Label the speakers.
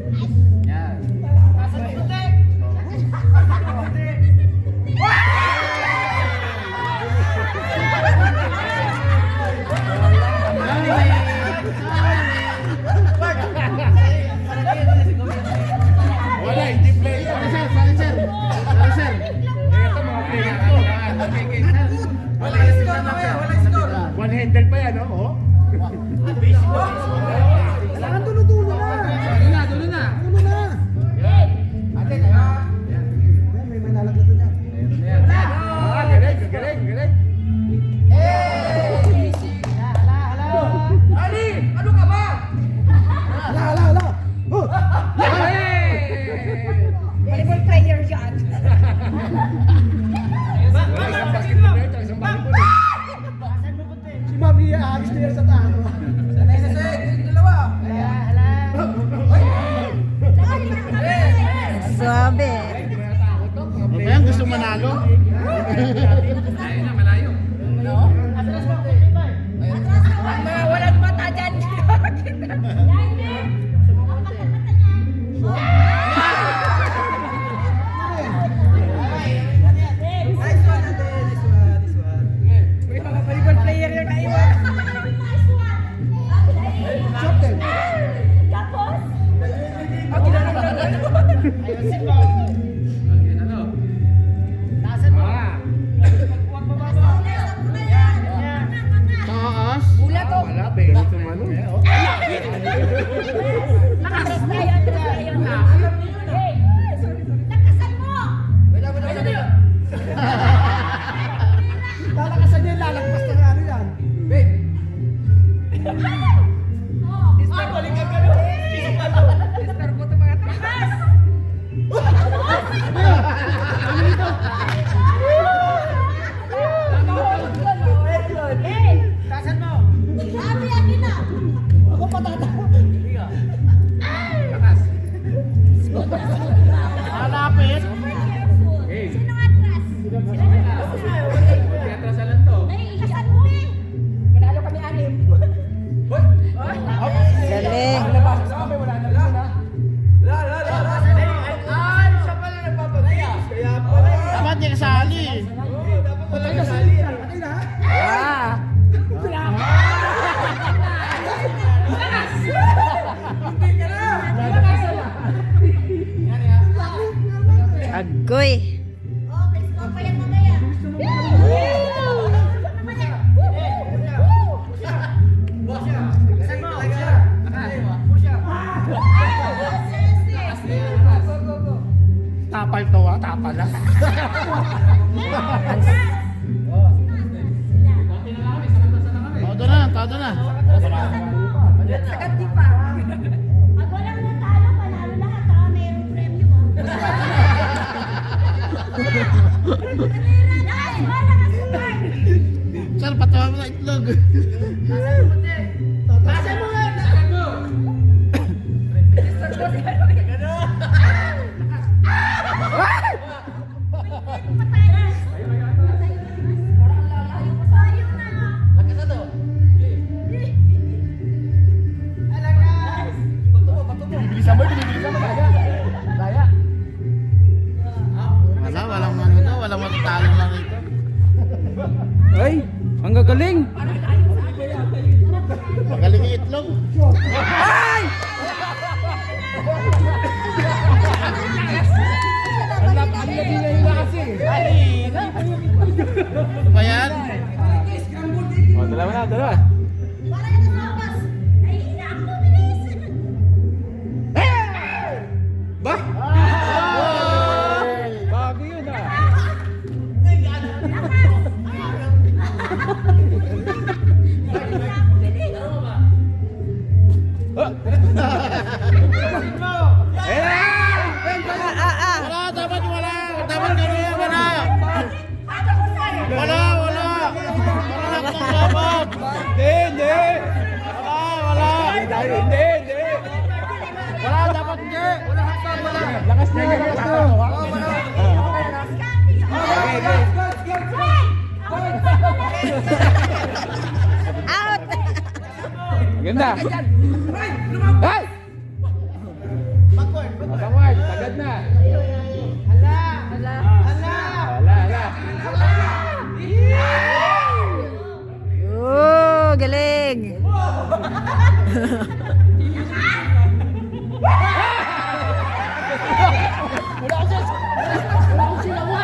Speaker 1: Yan.
Speaker 2: Wala, hindi play.
Speaker 1: Sorry sir, sorry sir. Sorry sir.
Speaker 2: Ito mga play ito.
Speaker 1: Okay, sir.
Speaker 3: Walang score mamaya, walang score.
Speaker 2: One handle pa yan, oh.
Speaker 4: Kailangan dulo-dulo na.
Speaker 1: Dulo na, dulo na.
Speaker 4: Dulo na.
Speaker 3: Ate, kaya.
Speaker 4: Ayan, may nalaglag doon yan.
Speaker 2: Ah, galing, galing, galing.
Speaker 3: Ali, ano ka ba?
Speaker 4: Hala, hala, hala. Oh!
Speaker 5: Volleyball player yan.
Speaker 2: Wala, isang basketball na ito, isang volleyball eh.
Speaker 4: Si Mami aalis na yan sa taano.
Speaker 3: Sanay sa seg, yung dalawa.
Speaker 5: Suabe.
Speaker 1: Ano ba yan? Gusto manalo?
Speaker 2: Malayo na, malayo.
Speaker 5: Walang mata dyan.
Speaker 3: Nice one, ate. This one.
Speaker 5: May mga volleyball player yung naiwan.
Speaker 4: Shot them.
Speaker 1: Ayusin mo.
Speaker 2: Okay, ano?
Speaker 1: Taasan mo.
Speaker 2: Ah.
Speaker 1: Taas.
Speaker 5: Mula to.
Speaker 2: Wala, baby, tumano.
Speaker 5: Lakas na yan. Lakasan mo.
Speaker 3: Wala, wala, wala.
Speaker 4: Lalakasan niya, lalagpas na nga ano yan.
Speaker 3: Babe.
Speaker 1: Taasan mo.
Speaker 4: Ako patata.
Speaker 2: Lakas.
Speaker 1: Malapit.
Speaker 2: Okay.
Speaker 5: Sino atras?
Speaker 2: Okay, atrasalan to.
Speaker 5: Lakasan mo. Manalo kami anim.
Speaker 4: Galing. Nabasa sa kami, wala na rin na.
Speaker 3: Wala. Ay, siya pala nagpapataya. Kaya pala.
Speaker 1: Dapat niya kasali.
Speaker 3: Dapat pala kasali.
Speaker 4: Patay na ha?
Speaker 3: Hindi ka na.
Speaker 5: Agoy.
Speaker 1: Tapal to ah, tapal ah. Todo na.
Speaker 5: Sagat di pa. Pag walang natalo, panalo lahat. Saka mayroong premyo mo. Ay, wala ka sumay.
Speaker 1: Sir, patawa mo na itlog.
Speaker 3: Tasan mo nga.
Speaker 2: Bilisan mo, bilisan mo. Daya.
Speaker 1: Walang ano to, walang matatalo lang ito.
Speaker 3: Ay, ang gagaling.
Speaker 1: Magaling yung itlog.
Speaker 2: Ang labi na yung kasi.
Speaker 1: Ano ba yan?
Speaker 2: Oh, dalawa na, dalawa.
Speaker 5: Para ka sa labas. Ay, ako, bilis.
Speaker 2: Ba? Bago yun ah.
Speaker 1: Wala, dapat wala. Dapat ganyan, wala. Wala. Wala na itong dapat.
Speaker 2: Hindi.
Speaker 1: Wala.
Speaker 2: Hindi.
Speaker 1: Wala, dapat hindi. Wala hakbang, wala.
Speaker 2: Lakas na yung lakas na.
Speaker 5: Out.
Speaker 2: Ganda. Ay!
Speaker 1: Wala ka dyan. Wala akong sinawa.